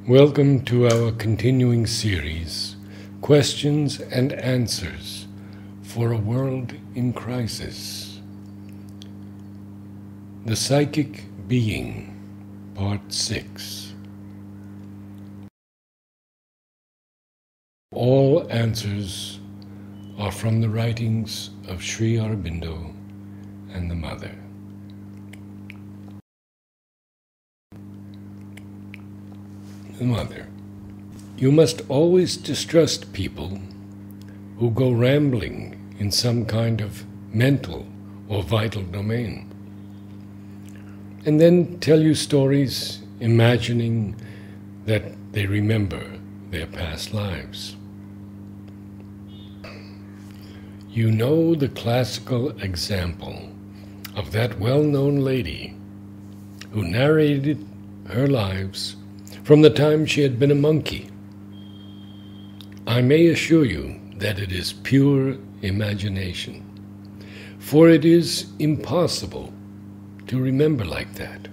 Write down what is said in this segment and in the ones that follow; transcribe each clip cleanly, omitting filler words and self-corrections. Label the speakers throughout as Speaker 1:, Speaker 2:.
Speaker 1: Welcome to our continuing series, Questions and Answers for a World in Crisis. The Psychic Being, Part 6. All answers are from the writings of Sri Aurobindo and the Mother. The Mother. You must always distrust people who go rambling in some kind of mental or vital domain, and then tell you stories imagining that they remember their past lives. You know the classical example of that well-known lady who narrated her lives from the time she had been a monkey. I may assure you that it is pure imagination, for it is impossible to remember like that.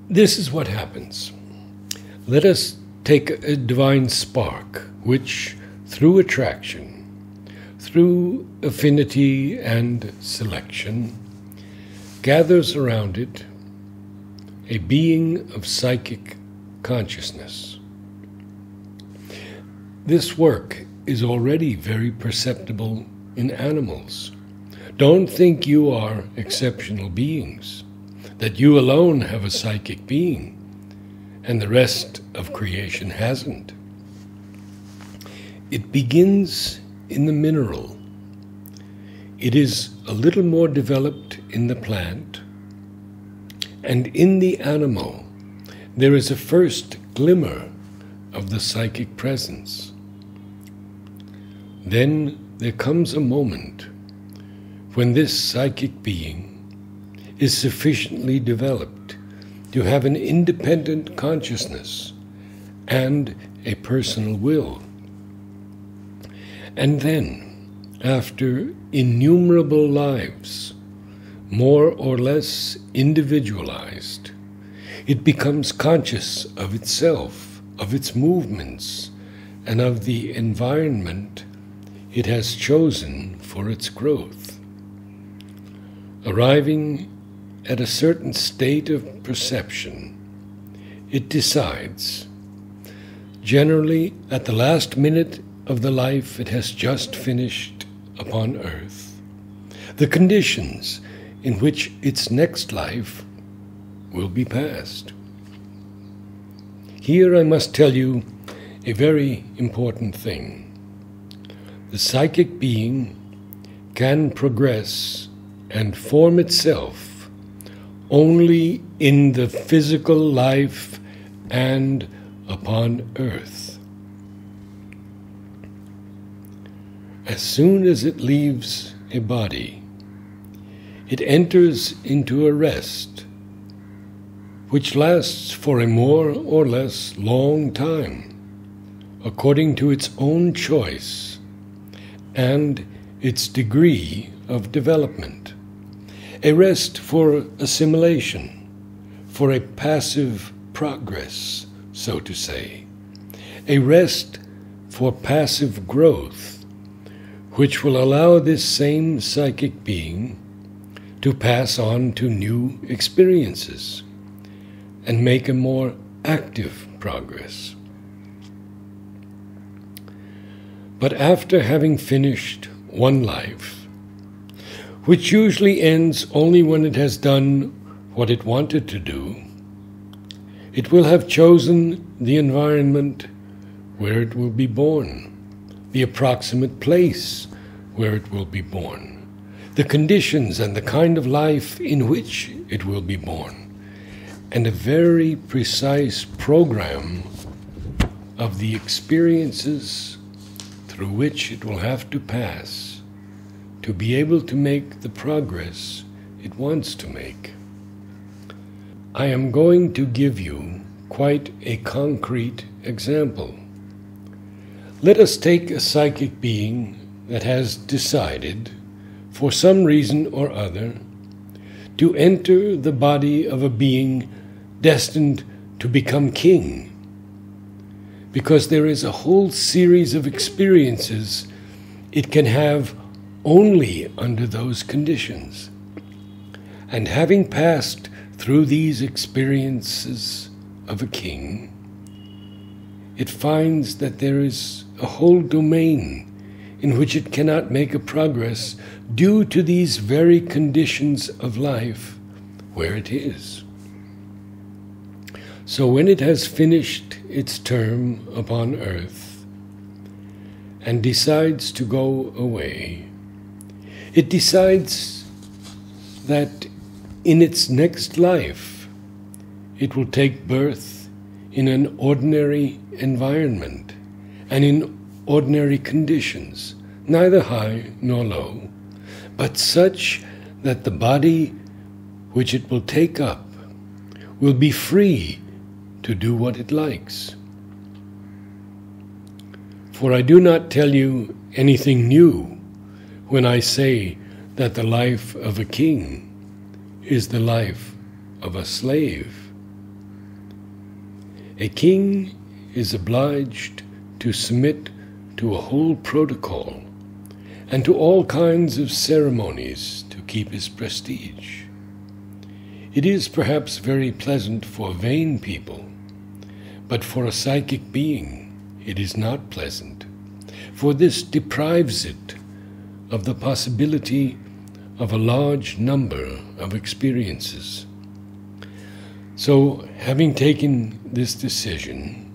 Speaker 1: This is what happens. Let us take a divine spark which, through attraction, through affinity and selection, gathers around it a being of psychic consciousness. This work is already very perceptible in animals. Don't think you are exceptional beings, that you alone have a psychic being, and the rest of creation hasn't. It begins in the mineral. It is a little more developed in the plant, and in the animal, there is a first glimmer of the psychic presence. Then there comes a moment when this psychic being is sufficiently developed to have an independent consciousness and a personal will. And then, after innumerable lives, more or less individualized, it becomes conscious of itself, of its movements, and of the environment it has chosen for its growth. Arriving at a certain state of perception, it decides, generally at the last minute of the life it has just finished upon earth, the conditions in which its next life will be passed. Here I must tell you a very important thing. The psychic being can progress and form itself only in the physical life and upon earth. As soon as it leaves a body, it enters into a rest, which lasts for a more or less long time, according to its own choice and its degree of development. A rest for assimilation, for a passive progress, so to say. A rest for passive growth, which will allow this same psychic being to pass on to new experiences and make a more active progress. But after having finished one life, which usually ends only when it has done what it wanted to do, it will have chosen the environment where it will be born, the approximate place where it will be born, the conditions and the kind of life in which it will be born, and a very precise program of the experiences through which it will have to pass to be able to make the progress it wants to make. I am going to give you quite a concrete example. Let us take a psychic being that has decided, for some reason or other, to enter the body of a being destined to become king, because there is a whole series of experiences it can have only under those conditions. And having passed through these experiences of a king, it finds that there is a whole domain in which it cannot make a progress due to these very conditions of life where it is. So when it has finished its term upon earth and decides to go away, it decides that in its next life it will take birth in an ordinary environment and in ordinary conditions, neither high nor low, but such that the body which it will take up will be free to do what it likes. For I do not tell you anything new when I say that the life of a king is the life of a slave. A king is obliged to submit to a whole protocol and to all kinds of ceremonies to keep his prestige. It is perhaps very pleasant for vain people, but for a psychic being it is not pleasant, for this deprives it of the possibility of a large number of experiences. So, having taken this decision,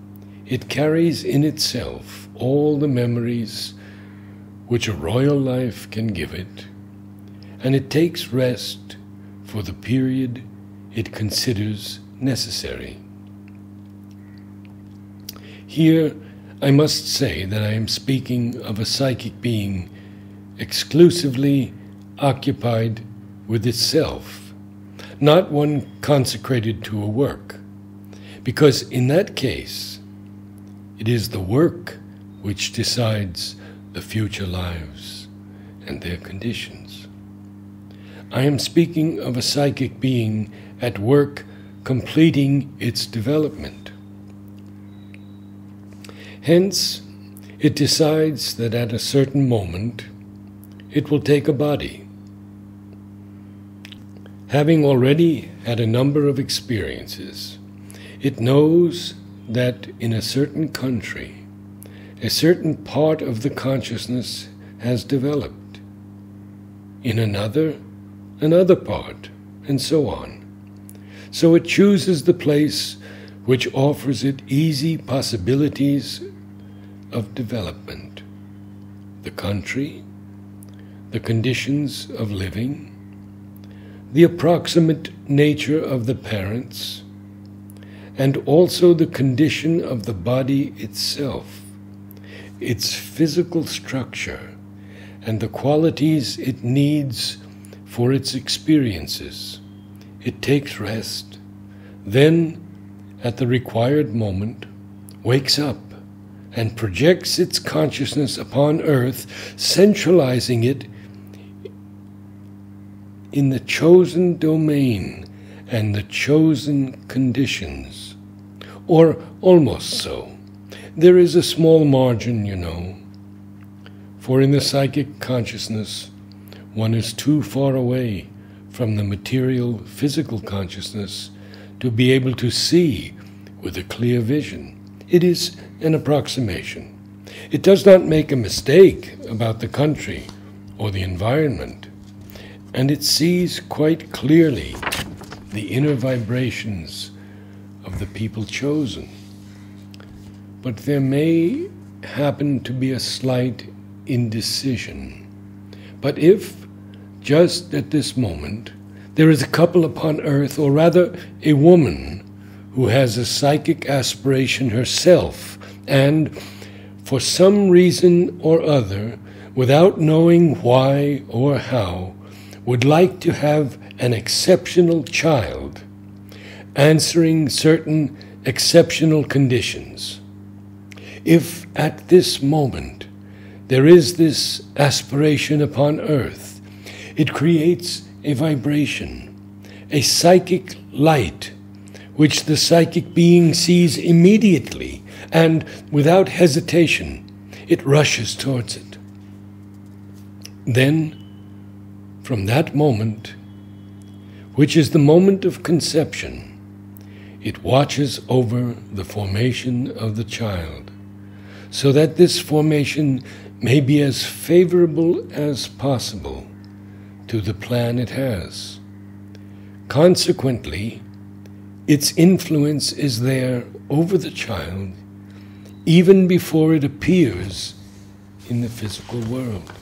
Speaker 1: it carries in itself all the memories which a royal life can give it, and it takes rest for the period it considers necessary. Here, I must say that I am speaking of a psychic being exclusively occupied with itself, not one consecrated to a work, because in that case, it is the work which decides the future lives and their conditions. I am speaking of a psychic being at work completing its development. Hence, it decides that at a certain moment it will take a body. Having already had a number of experiences, it knows that in a certain country, a certain part of the consciousness has developed. In another part, and so on. So it chooses the place which offers it easy possibilities of development, the country, the conditions of living, the approximate nature of the parents, and also the condition of the body itself, its physical structure, and the qualities it needs for its experiences. It takes rest, then, at the required moment, wakes up and projects its consciousness upon earth, centralizing it in the chosen domain and the chosen conditions, or almost so. There is a small margin, you know, for in the psychic consciousness, one is too far away from the material physical consciousness to be able to see with a clear vision. It is an approximation. It does not make a mistake about the country or the environment, and it sees quite clearly the inner vibrations of the people chosen. But there may happen to be a slight indecision. But if, just at this moment, there is a couple upon earth, or rather a woman, who has a psychic aspiration herself, and, for some reason or other, without knowing why or how, would like to have an exceptional child, answering certain exceptional conditions. If at this moment there is this aspiration upon earth, it creates a vibration, a psychic light, which the psychic being sees immediately and without hesitation, it rushes towards it. Then, from that moment, which is the moment of conception, it watches over the formation of the child, so that this formation may be as favorable as possible to the plan it has. Consequently, its influence is there over the child even before it appears in the physical world.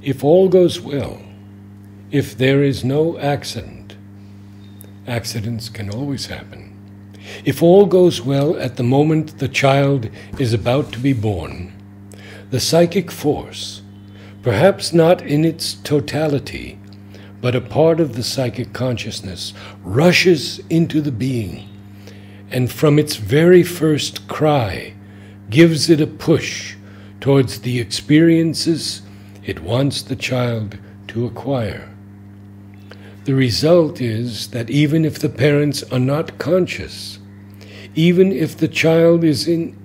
Speaker 1: If all goes well, if there is no accident, accidents can always happen. If all goes well at the moment the child is about to be born, the psychic force, perhaps not in its totality, but a part of the psychic consciousness, rushes into the being, and from its very first cry gives it a push towards the experiences it wants the child to acquire. The result is that even if the parents are not conscious, even if the child is in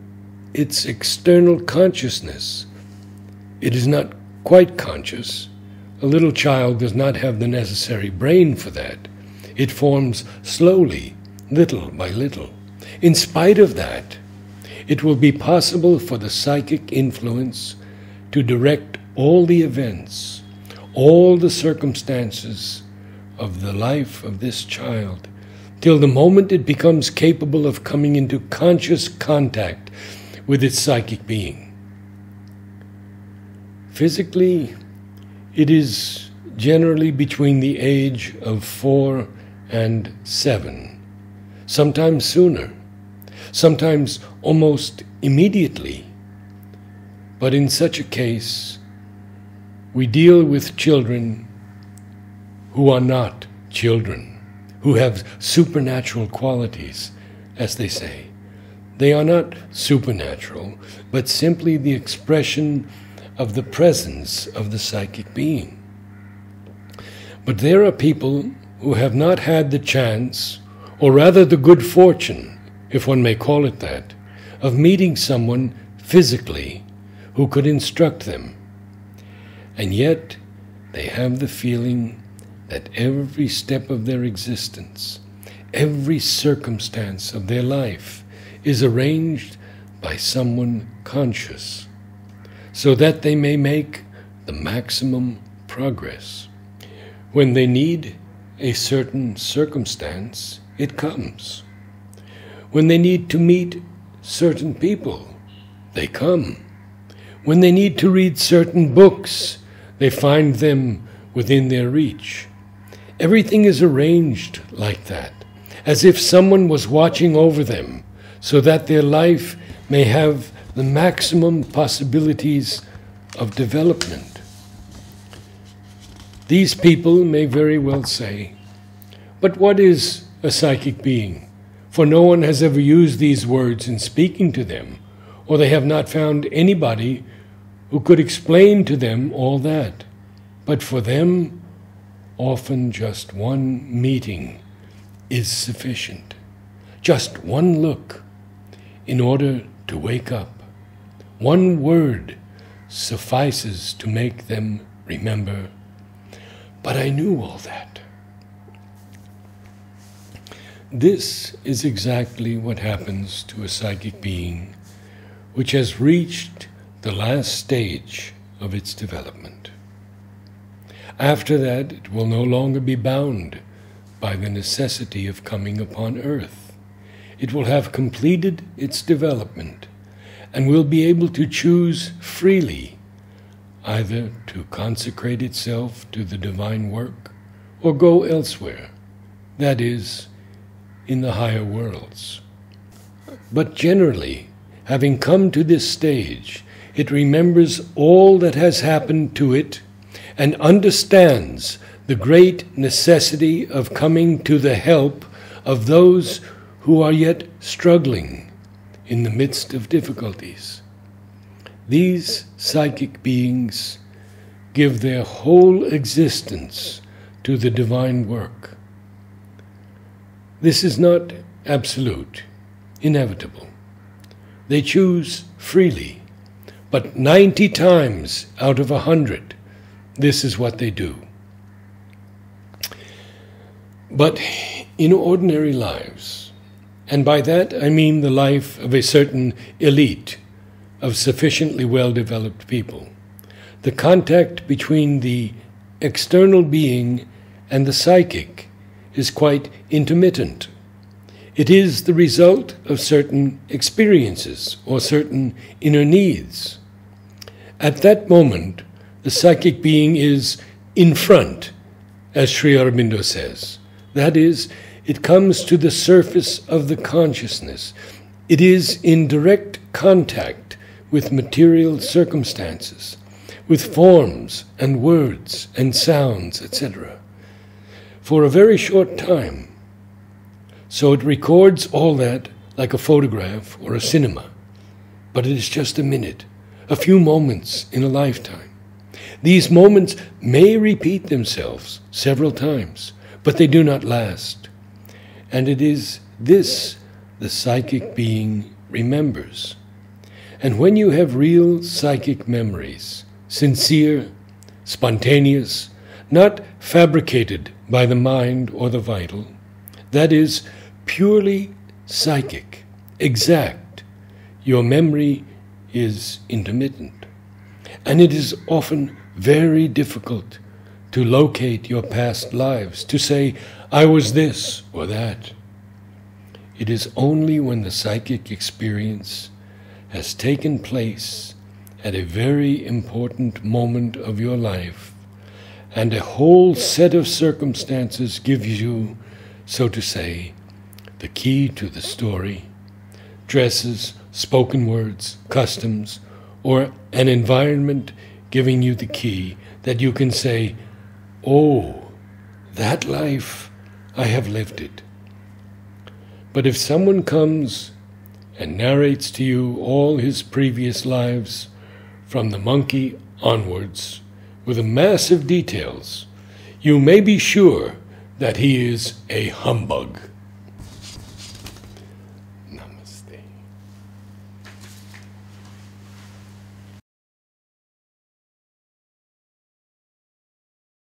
Speaker 1: its external consciousness, it is not quite conscious. A little child does not have the necessary brain for that. It forms slowly, little by little. In spite of that, it will be possible for the psychic influence to direct all the events, all the circumstances of the life of this child, till the moment it becomes capable of coming into conscious contact with its psychic being. Physically, it is generally between the age of 4 and 7, sometimes sooner, sometimes almost immediately. But in such a case, we deal with children who are not children, who have supernatural qualities, as they say. They are not supernatural, but simply the expression of the presence of the psychic being. But there are people who have not had the chance, or rather the good fortune, if one may call it that, of meeting someone physically who could instruct them. And yet they have the feeling that every step of their existence, every circumstance of their life is arranged by someone conscious, so that they may make the maximum progress. When they need a certain circumstance, it comes. When they need to meet certain people, they come. When they need to read certain books, they find them within their reach. Everything is arranged like that, as if someone was watching over them, so that their life may have the maximum possibilities of development. These people may very well say, "But what is a psychic being?" For no one has ever used these words in speaking to them, or they have not found anybody who could explain to them all that. But for them, often just one meeting is sufficient, just one look, in order to wake up. One word suffices to make them remember, "But I knew all that." This is exactly what happens to a psychic being which has reached the last stage of its development. After that, it will no longer be bound by the necessity of coming upon earth. It will have completed its development and will be able to choose freely either to consecrate itself to the divine work or go elsewhere, that is, in the higher worlds. But generally, having come to this stage, it remembers all that has happened to it and understands the great necessity of coming to the help of those who are yet struggling in the midst of difficulties. These psychic beings give their whole existence to the divine work. This is not absolute, inevitable. They choose freely, but 90 times out of 100, this is what they do. But in ordinary lives, and by that I mean the life of a certain elite of sufficiently well-developed people, the contact between the external being and the psychic is quite intermittent. It is the result of certain experiences or certain inner needs. At that moment, the psychic being is in front, as Sri Aurobindo says. That is, it comes to the surface of the consciousness. It is in direct contact with material circumstances, with forms and words and sounds, etc., for a very short time. So it records all that like a photograph or a cinema, but it is just a minute, a few moments in a lifetime. These moments may repeat themselves several times, but they do not last. And it is this the psychic being remembers. And when you have real psychic memories, sincere, spontaneous, not fabricated by the mind or the vital, that is, purely psychic, exact, your memory is intermittent. And it is often very difficult to locate your past lives, to say, I was this or that. It is only when the psychic experience has taken place at a very important moment of your life, and a whole set of circumstances gives you, so to say, the key to the story, dresses, spoken words, customs, or an environment giving you the key, that you can say, oh, that life, I have lived it. But if someone comes and narrates to you all his previous lives, from the monkey onwards, with a mass of details, you may be sure that he is a humbug. Namaste.